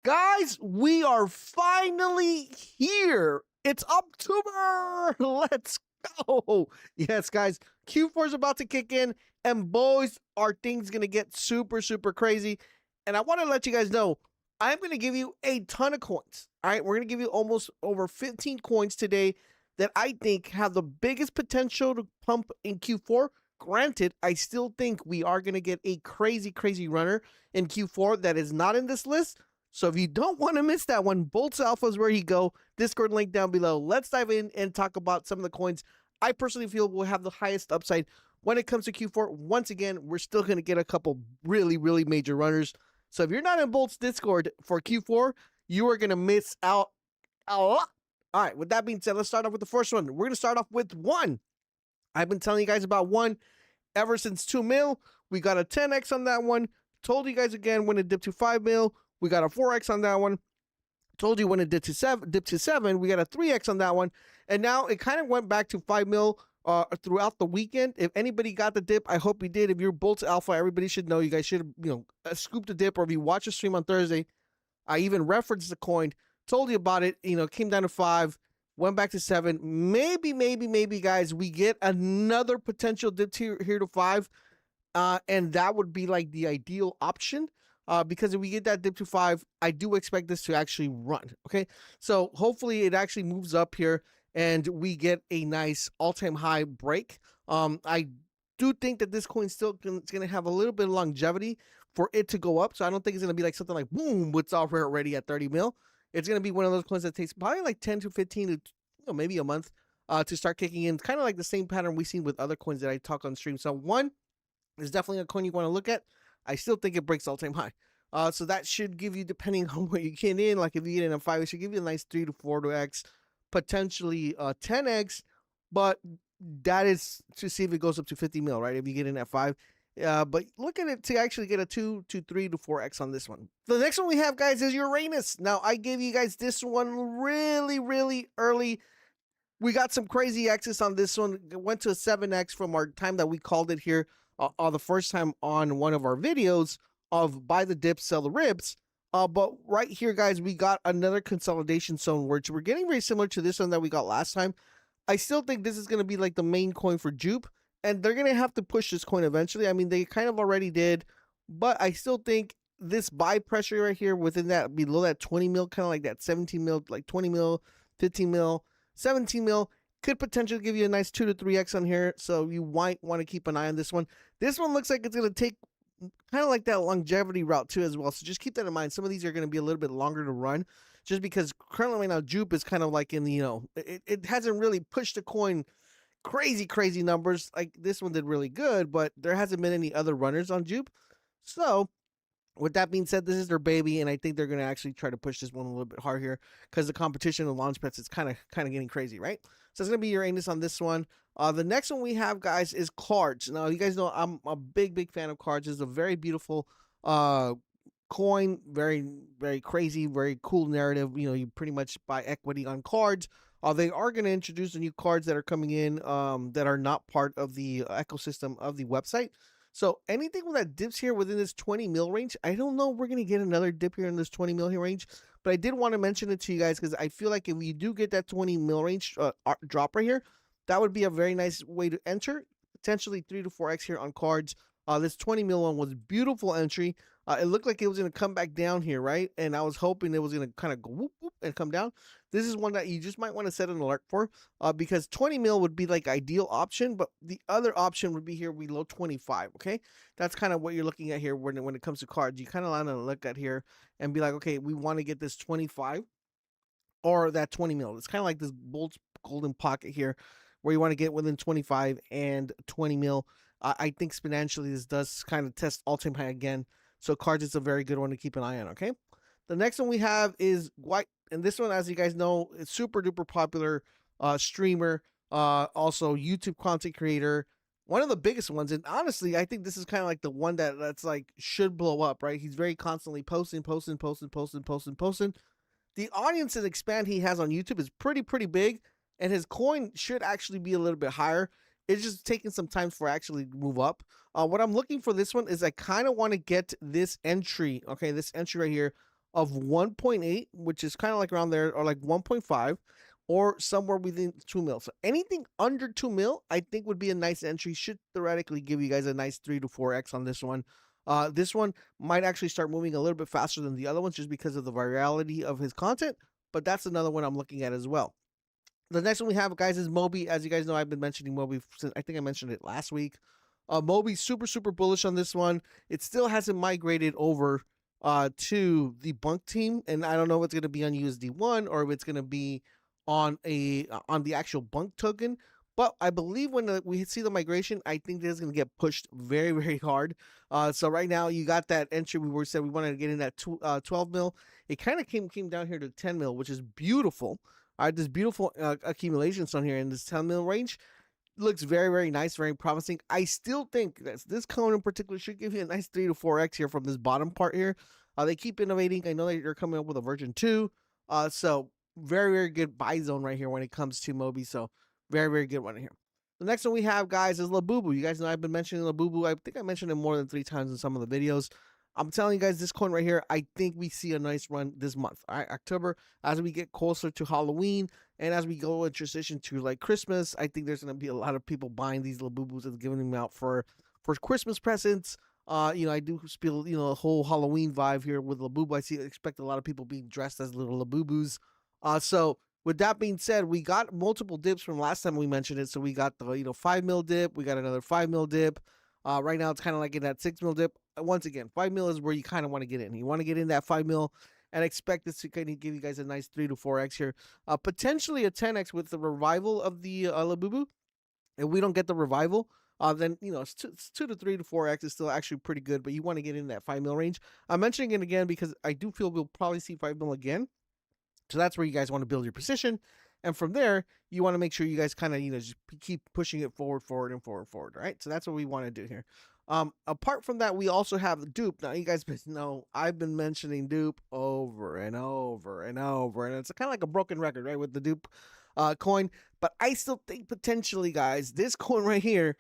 Guys, we are finally here. It's October. Let's go. Yes, guys, Q4 is about to kick in, and boys, are things going to get super, super crazy. And I want to let you guys know, I'm going to give you a ton of coins. All right, we're going to give you almost over 15 coins today that I think have the biggest potential to pump in Q4. Granted, I still think we are going to get a crazy, crazy runner in Q4 that is not in this list. So if you don't want to miss that one, Bolts Alpha is where you go. Discord link down below. Let's dive in and talk about some of the coins I personally feel will have the highest upside when it comes to Q4. Once again, we're still going to get a couple really, really major runners. So if you're not in Bolts Discord for Q4, you are going to miss out a lot. All right, with that being said, let's start off with the first one. We're going to start off with one. I've been telling you guys about one ever since 2 mil. We got a 10x on that one. Told you guys again when it dipped to 5 mil. We got a 4x on that one. Told you when it dipped to 7, we got a 3x on that one. And now it kind of went back to 5 mil throughout the weekend. If anybody got the dip, I hope you did. If you're Bolts Alpha, everybody should know. You guys should have, scooped the dip. Or if you watch the stream on Thursday, I even referenced the coin, told you about it. Came down to 5, went back to 7. Maybe, guys, we get another potential dip here to 5. And that would be like the ideal option. Because if we get that dip to 5, I do expect this to actually run. Okay, so hopefully it actually moves up here and we get a nice all-time high break. I do think that this coin still going to have a little bit of longevity for it to go up. So I don't think it's going to be like something like boom, it's already at 30 mil. It's going to be one of those coins that takes probably like 10 to 15 to maybe a month to start kicking in. Kind of like the same pattern we've seen with other coins that I talk on stream. So one is definitely a coin you want to look at. I still think it breaks all-time high. So that should give you, depending on what you get in, like if you get in a 5, it should give you a nice 3 to 4x, potentially 10x, but that is to see if it goes up to 50 mil, right? If you get in at 5. But look at it to actually get a 2 to 3 to 4x on this one. The next one we have, guys, is Uranus. Now, I gave you guys this one really, really early. We got some crazy X's on this one. It went to a 7x from our time that we called it here the first time on one of our videos of buy the dip, sell the ribs. But right here, guys, we got another consolidation zone, which we're getting very similar to this one that we got last time. I still think this is going to be like the main coin for Dupe, and they're going to have to push this coin eventually. I mean, they kind of already did, but I still think this buy pressure right here within that, below that 20 mil, kind of like that 17 mil, like 20 mil, 15 mil, 17 mil, could potentially give you a nice 2 to 3x on here. So you might want to keep an eye on this one. This one looks like it's going to take kind of like that longevity route too as well. So just keep that in mind. Some of these are going to be a little bit longer to run just because currently right now Dupe is kind of like in the, it hasn't really pushed the coin crazy numbers. Like this one did really good, but there hasn't been any other runners on Dupe. So with that being said, this is their baby, and I think they're going to actually try to push this one a little bit hard here because the competition of launch pets is kind of getting crazy, right? So it's going to be Uranus on this one. The next one we have, guys, is cards. Now, you guys know I'm a big fan of cards. It's a very beautiful coin, very crazy, very cool narrative. You pretty much buy equity on cards. They are going to introduce the new cards that are coming in that are not part of the ecosystem of the website. So anything that dips here within this 20 mil range, I don't know if we're going to get another dip here in this 20 mil here range, but I did want to mention it to you guys because I feel like if you do get that 20 mil range drop right here, that would be a very nice way to enter, potentially 3 to 4x here on cards. This 20 mil one was beautiful entry. It looked like it was going to come back down here, right? And I was hoping it was going to kind of go whoop, whoop, and come down. This is one that you just might want to set an alert for because 20 mil would be like ideal option, but the other option would be here below 25, okay? That's kind of what you're looking at here when it comes to cards. You kind of want to look at here and be like, okay, we want to get this 25 or that 20 mil. It's kind of like this Bolt's golden pocket here where you want to get within 25 and 20 mil. I think exponentially this does kind of test all-time high again. So cards is a very good one to keep an eye on, okay? The next one we have is GYAT, and this one, as you guys know, it's super duper popular streamer, also YouTube content creator, one of the biggest ones. And honestly, I think this is kind of like the one that's like should blow up, right? He's very constantly posting. The audience and expand he has on YouTube is pretty big, and his coin should actually be a little bit higher. It's just taking some time for actually move up. What I'm looking for this one is I kind of want to get this entry, okay, this entry right here of 1.8, which is kind of like around there, or like 1.5, or somewhere within 2 mil. So anything under 2 mil, I think would be a nice entry. Should theoretically give you guys a nice 3 to 4x on this one. This one might actually start moving a little bit faster than the other ones just because of the virality of his content, but that's another one I'm looking at as well. The next one we have, guys, is Moby. As you guys know, I've been mentioning Moby since I think I mentioned it last week. Moby, super bullish on this one. It still hasn't migrated over to the BONK team, and I don't know if it's going to be on USD1 or if it's going to be on the actual BONK token. But I believe when we see the migration, I think this is going to get pushed very hard. So right now you got that entry. We said we wanted to get in that 12 mil. It kind of came down here to 10 mil, which is beautiful. All right, this beautiful accumulations on here in this 10 mil range looks very nice, very promising. I still think that this coin in particular should give you a nice 3 to 4x here from this bottom part here. They keep innovating. I know that you're coming up with a version 2. So very good buy zone right here when it comes to Moby. So very good one here. The next one we have, guys, is Labubu. You guys know I've been mentioning Labubu. I think I mentioned it more than 3 times in some of the videos. I'm telling you guys, this coin right here, I think we see a nice run this month. All right, October, as we get closer to Halloween and as we go in transition to like Christmas, I think there's going to be a lot of people buying these Labubus and giving them out for Christmas presents. You know, I do feel, you know, a whole Halloween vibe here with Labubu. Expect a lot of people being dressed as little Labubus. So with that being said, we got multiple dips from last time we mentioned it. So we got the 5 mil dip, we got another 5 mil dip. Right now it's kind of like in that 6 mil dip. Once again, 5 mil is where you kind of want to get in. You want to get in that 5 mil and expect this to kind of give you guys a nice 3 to 4x here. Potentially a 10x with the revival of the Labubu. If we don't get the revival, then it's 2 to 3 to 4x is still actually pretty good, but you want to get in that 5 mil range. I'm mentioning it again because I do feel we'll probably see 5 mil again. So that's where you guys want to build your position. And from there, you want to make sure you guys kind of, just keep pushing it forward, right? So that's what we want to do here. Apart from that, we also have Dupe. Now, you guys know I've been mentioning Dupe over and over, and it's kind of like a broken record, right, with the Dupe coin. But I still think potentially, guys, this coin right here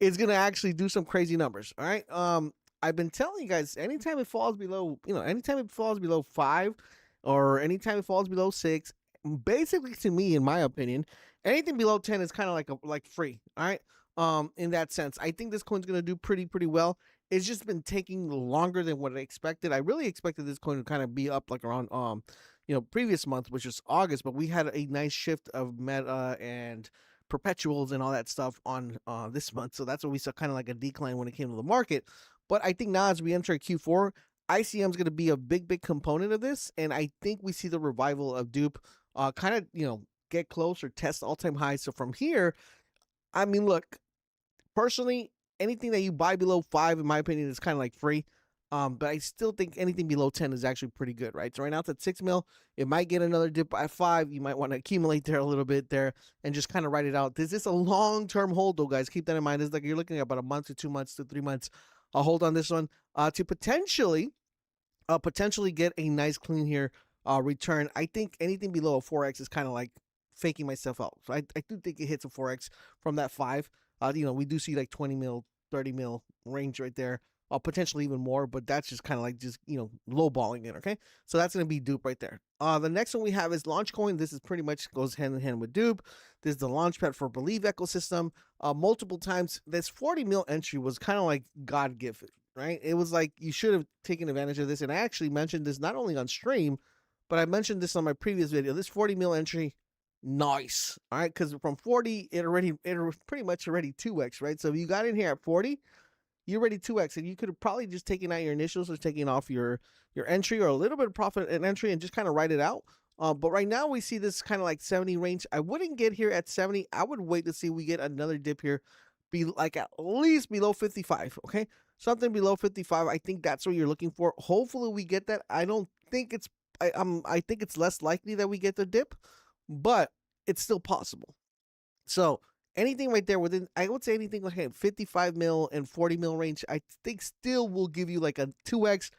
is going to actually do some crazy numbers, all right? I've been telling you guys, anytime it falls below, anytime it falls below 5 or anytime it falls below 6, basically, to me, in my opinion, anything below 10 is kind of like free, all right? In that sense, I think this coin's going to do pretty well. It's just been taking longer than what I expected. I really expected this coin to kind of be up like around previous month, which is August, but we had a nice shift of meta and perpetuals and all that stuff on this month. So that's what we saw, kind of like a decline when it came to the market. But I think now as we enter Q4, ICM is going to be a big component of this, and I think we see the revival of Dupe kind of get close or test all-time highs. So from here, I mean, look, personally, anything that you buy below 5, in my opinion, is kind of like free. But I still think anything below 10 is actually pretty good, right? So right now it's at 6 mil. It might get another dip by 5. You might want to accumulate there a little bit there and just kind of write it out. This is a long-term hold, though, guys. Keep that in mind. It's like you're looking at about a month to 2 months to 3 months. I'll hold on this one to potentially get a nice clean here return. I think anything below a 4x is kind of like faking myself out. So I do think it hits a 4x from that 5. We do see like 20 mil, 30 mil range right there. Potentially even more, but that's just kind of like lowballing it, okay? So that's going to be Dupe right there. The next one we have is Launchcoin. This is pretty much goes hand in hand with Dupe. This is the launchpad for Believe ecosystem. Multiple times, this 40 mil entry was kind of like God-given, right? It was like you should have taken advantage of this, and I actually mentioned this not only on stream, but I mentioned this on my previous video. This 40 mil entry, nice, all right? Because from 40, it was pretty much already 2x, right? So if you got in here at 40, you're already 2x, and you could have probably just taken out your initials or taken off your entry or a little bit of profit and entry and just kind of write it out. But right now we see this kind of like 70 range. I wouldn't get here at 70. I would wait to see we get another dip here, be like at least below 55. Okay, something below 55. I think that's what you're looking for. Hopefully we get that. I don't think it's. I think it's less likely that we get the dip, but it's still possible. So anything right there within, I would say anything like 55 mil and 40 mil range, I think still will give you like a 2x,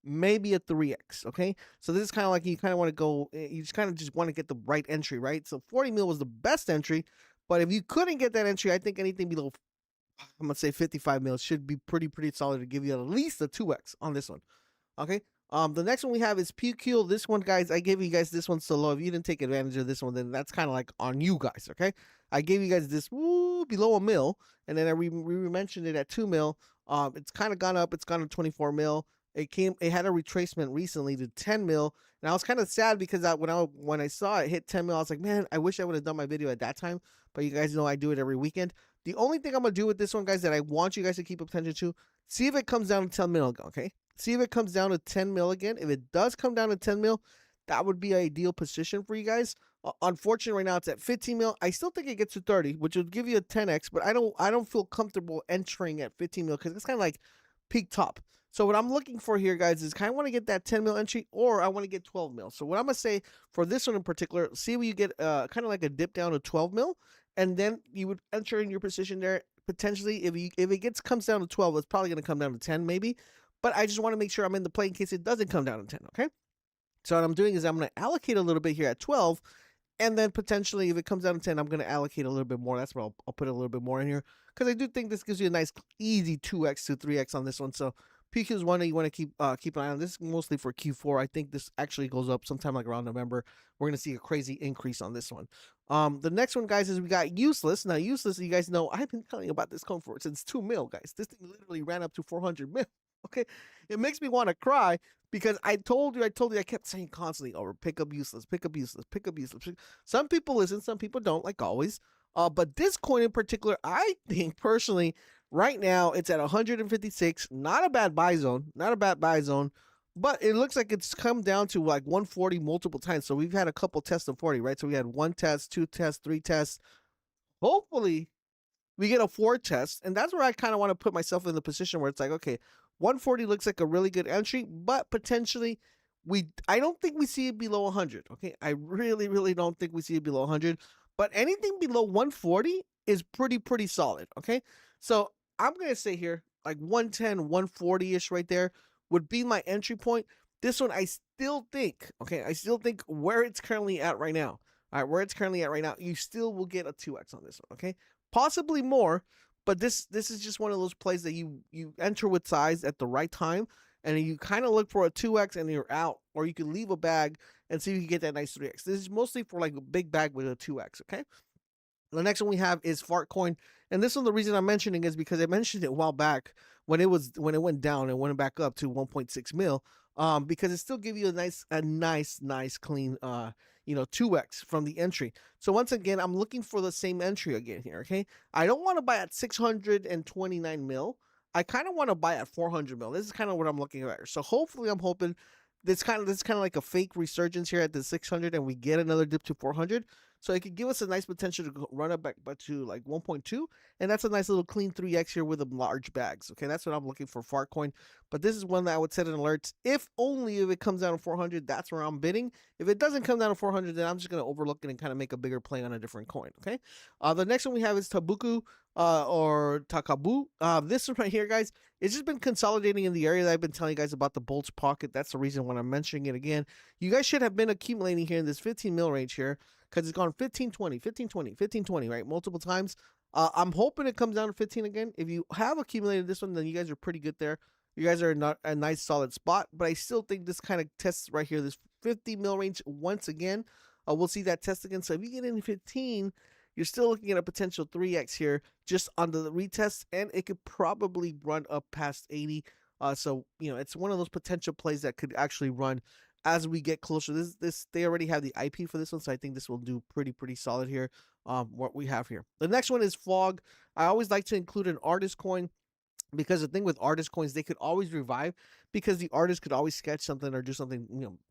maybe a 3x, okay? So this is kind of like you kind of want to go, you just kind of just want to get the right entry, right? So 40 mil was the best entry, but if you couldn't get that entry, I think anything below, I'm going to say 55 mil should be pretty solid to give you at least a 2x on this one, okay? The next one we have is Pcule. This one, guys, I gave you guys this one so low. If you didn't take advantage of this one, then that's kind of like on you guys, okay? I gave you guys this below a mil, and then we mentioned it at 2 mil. It's kind of gone up. It's gone to 24 mil. It had a retracement recently to 10 mil, and I was kind of sad because when I saw it hit 10 mil, I was like, man, I wish I would have done my video at that time. But you guys know I do it every weekend. The only thing I'm gonna do with this one, guys, that I want you guys to keep attention to, see if it comes down to 10 mil, okay? See if it comes down to 10 mil again. If it does come down to 10 mil, that would be an ideal position for you guys. Unfortunately, right now it's at 15 mil. I still think it gets to 30, which would give you a 10x, but I don't feel comfortable entering at 15 mil because it's kind of like peak top. So what I'm looking for here, guys, is kind of want to get that 10 mil entry, or I want to get 12 mil. So what I'm gonna say for this one in particular, see where you get kind of like a dip down to 12 mil, and then you would enter in your position there. Potentially, if it comes down to 12, it's probably gonna come down to 10 maybe. But I just want to make sure I'm in the play in case it doesn't come down to 10, okay? So what I'm doing is I'm going to allocate a little bit here at 12, and then potentially if it comes down to 10, I'm going to allocate a little bit more. That's what I'll put a little bit more in here, because I do think this gives you a nice, easy 2x to 3x on this one. So PQ is one that you want to keep an eye on. This is mostly for Q4. I think this actually goes up sometime like around November. We're going to see a crazy increase on this one. The next one, guys, is we got Useless. Now, Useless, you guin know, I've been telling you about this coin for since 2 mil, guys. This thing literally ran up to 400 mil. Okay, it makes me want to cry because I told you, I kept saying constantly, "Oh, pick up Useless, pick up Useless, pick up Useless." Some people listen, some people don't, like always. But this coin in particular, I think personally, right now it's at 156. Not a bad buy zone, not a bad buy zone. But it looks like it's come down to like 140 multiple times. So we've had a couple tests of 40, right? So we had 1 test, 2 tests, 3 tests. Hopefully, we get a 4 test, and that's where I kind of want to put myself in the position where it's like, okay, 140 looks like a really good entry, but potentially I don't think we see it below 100. Okay, I really don't think we see it below 100, but anything below 140 is pretty solid. Okay, so I'm gonna say here like 110, 140ish right there would be my entry point. This one I still think, okay, I still think where it's currently at right now. All right, where it's currently at right now, you still will get a 2x on this one. Okay, possibly more, but this is just one of those plays that you enter with size at the right time, and you kind of look for a 2x and you're out, or you can leave a bag and see if you can get that nice 3x. This is mostly for like a big bag with a 2x, okay? The next one we have is Fartcoin, and this one, the reason I'm mentioning is because I mentioned it a while back when it went down and went back up to 1.6 mil, because it still give you a nice clean 2x from the entry. So once again, I'm looking for the same entry again here. Okay, I don't want to buy at 629 mil. I kind of want to buy at 400 mil. This is kind of what I'm looking at. So hopefully, I'm hoping this kind of like a fake resurgence here at the 600, and we get another dip to 400. So it could give us a nice potential to run up back to like 1.2, and that's a nice little clean 3x here with the large bags. Okay, that's what I'm looking for Fartcoin. But this is one that I would set an alert. If only if it comes down to 400, that's where I'm bidding. If it doesn't come down to 400, then I'm just going to overlook it and kind of make a bigger play on a different coin. Okay, the next one we have is Tabuku or Tokabu. This one right here, guys, it's just been consolidating in the area that I've been telling you guys about, the bulge pocket. That's the reason when I'm mentioning it again. You guys should have been accumulating here in this 15 mil range here, because it's gone 15, 20, 15, 20, 15, 20, right? Multiple times. I'm hoping it comes down to 15 again. If you have accumulated this one, then you guys are pretty good there. You guys are in a nice solid spot, but I still think this kind of tests right here, this 50 mil range once again. We'll see that test again. So if you get in 15, you're still looking at a potential 3x here just on the retest, and it could probably run up past 80. So, it's one of those potential plays that could actually run as we get closer. This they already have the IP for this one, so I think this will do pretty solid here. What we have here. The next one is FWOG. I always like to include an artist coin, because the thing with artist coins, they could always revive because the artist could always sketch something or do something,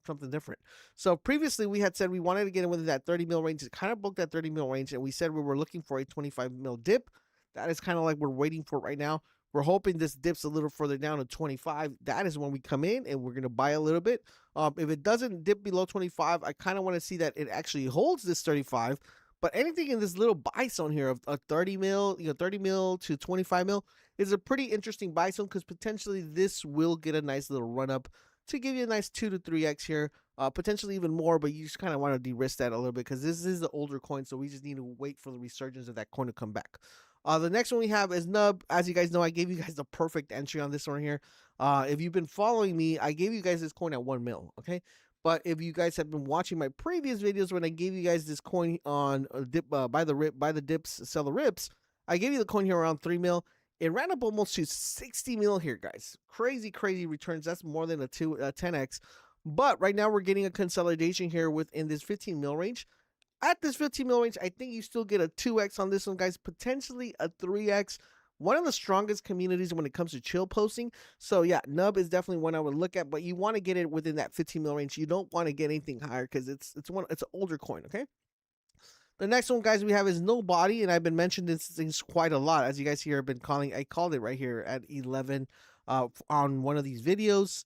something different. So previously we had said we wanted to get in within that 30 mil range. It kind of broke that 30 mil range, and we said we were looking for a 25 mil dip. That is kind of like we're waiting for right now. We're hoping this dips a little further down to 25. That is when we come in and we're going to buy a little bit. If it doesn't dip below 25, I kind of want to see that it actually holds this 35. But anything in this little buy zone here of 30 mil, 30 mil to 25 mil is a pretty interesting buy zone, because potentially this will get a nice little run up to give you a nice 2 to 3x here, potentially even more. But you just kind of want to de-risk that a little bit, because this is the older coin, so we just need to wait for the resurgence of that coin to come back. The next one we have is Nub. As you guys know, I gave you guys the perfect entry on this one here. If you've been following me, I gave you guys this coin at 1 mil, okay? But if you guys have been watching my previous videos when I gave you guys this coin on dip by the dips, sell the rips, I gave you the coin here around 3 mil. It ran up almost to 60 mil here, guys. Crazy, crazy returns. That's more than a 10x. But right now we're getting a consolidation here within this 15 mil range. At this 15 mil range, I think you still get a 2x on this one, guys. Potentially a 3x. One of the strongest communities when it comes to chill posting. So yeah, Nub is definitely one I would look at, but you want to get it within that 15 mil range. You don't want to get anything higher because it's an older coin, okay? The next one, guys, we have is Nobody, and I've been mentioning this things quite a lot. As you guys here have been calling, I called it right here at 11 on one of these videos.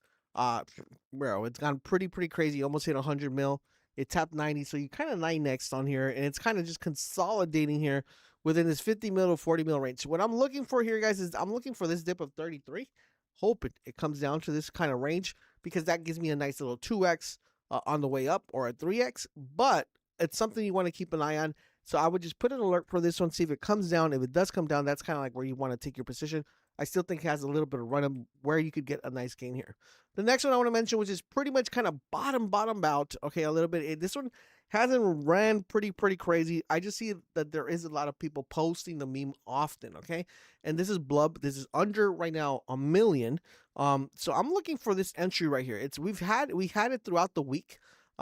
Bro, it's gone pretty crazy. Almost hit 100 mil. It tapped 90, so you kind of 9 next on here, and it's kind of just consolidating here within this 50 mil to 40 mil range. So what I'm looking for here, guys, is I'm looking for this dip of 33. Hope it comes down to this kind of range because that gives me a nice little 2x on the way up or a 3x, but it's something you want to keep an eye on. So I would just put an alert for this one, see if it comes down. If it does come down, that's kind of like where you want to take your position. I still think it has a little bit of run up where you could get a nice gain here. The next one I want to mention, which is pretty much kind of bottom out, okay, a little bit. This one hasn't ran pretty crazy. I just see that there is a lot of people posting the meme often, okay? And this is Blob. This is under right now 1 million. So I'm looking for this entry right here. We had it throughout the week.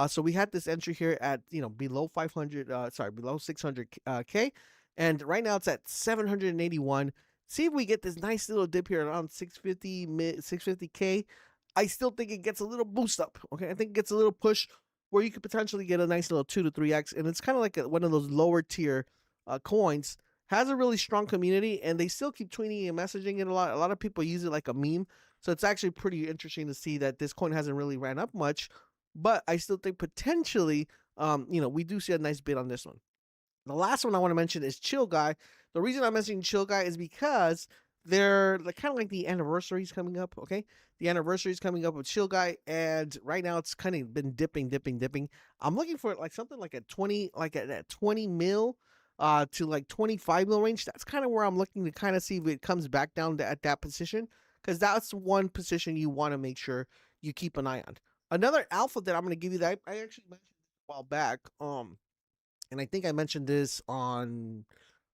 So we had this entry here at, below 500, below 600K. And right now it's at 781. See if we get this nice little dip here around 650K. I still think it gets a little boost up. Okay, I think it gets a little push where you could potentially get a nice little 2 to 3x, and it's kind of like one of those lower tier coins. Has a really strong community, and they still keep tweeting and messaging it a lot. A lot of people use it like a meme, so it's actually pretty interesting to see that this coin hasn't really ran up much. But I still think potentially, we do see a nice bid on this one. The last one I want to mention is Chillguy. The reason I'm mentioning Chillguy is because they're kind of like the anniversary's coming up, okay? The anniversary is coming up with Chillguy, and right now it's kind of been dipping. I'm looking for like something like at 20 mil to like 25 mil range. That's kind of where I'm looking to kind of see if it comes back down at that position, because that's one position you want to make sure you keep an eye on. Another alpha that I'm going to give you that I actually mentioned a while back, and I think I mentioned this on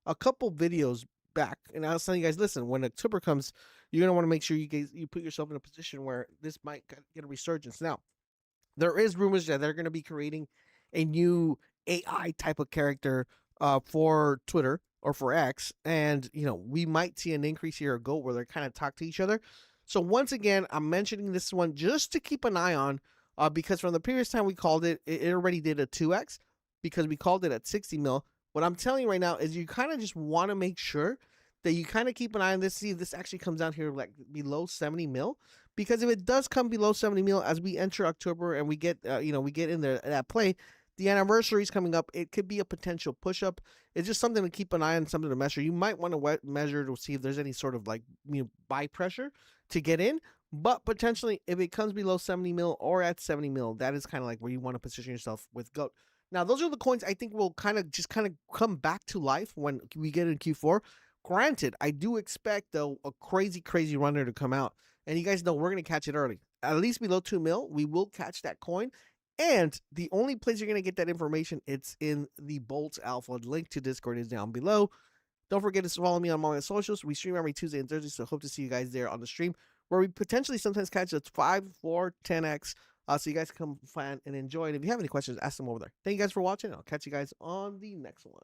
a couple videos back, and I was telling you guys, listen, when October comes, you're gonna want to make sure you put yourself in a position where this might get a resurgence. Now, there is rumors that they're gonna be creating a new AI type of character for Twitter or for X, and we might see an increase here or go where they kind of talk to each other. So once again, I'm mentioning this one just to keep an eye on, because from the previous time we called it, it already did a 2x because we called it at 60 mil. What I'm telling you right now is you kind of just want to make sure that you kind of keep an eye on this, see if this actually comes down here like below 70 mil. Because if it does come below 70 mil as we enter October and we get, we get in there that play, the anniversary is coming up. It could be a potential push up. It's just something to keep an eye on, something to measure. You might want to measure to see if there's any sort of like buy pressure to get in. But potentially, if it comes below 70 mil or at 70 mil, that is kind of like where you want to position yourself with GOAT. Now, those are the coins I think will kind of come back to life when we get in Q4. Granted, I do expect, though, a crazy runner to come out. And you guys know we're going to catch it early. At least below 2 mil, we will catch that coin. And the only place you're going to get that information, it's in the Bolt Alpha. Link to Discord is down below. Don't forget to follow me on all my socials. We stream every Tuesday and Thursday, so hope to see you guys there on the stream, where we potentially sometimes catch a 5, 4, 10x. So you guys come find and enjoy. And if you have any questions, ask them over there. Thank you guys for watching. I'll catch you guys on the next one.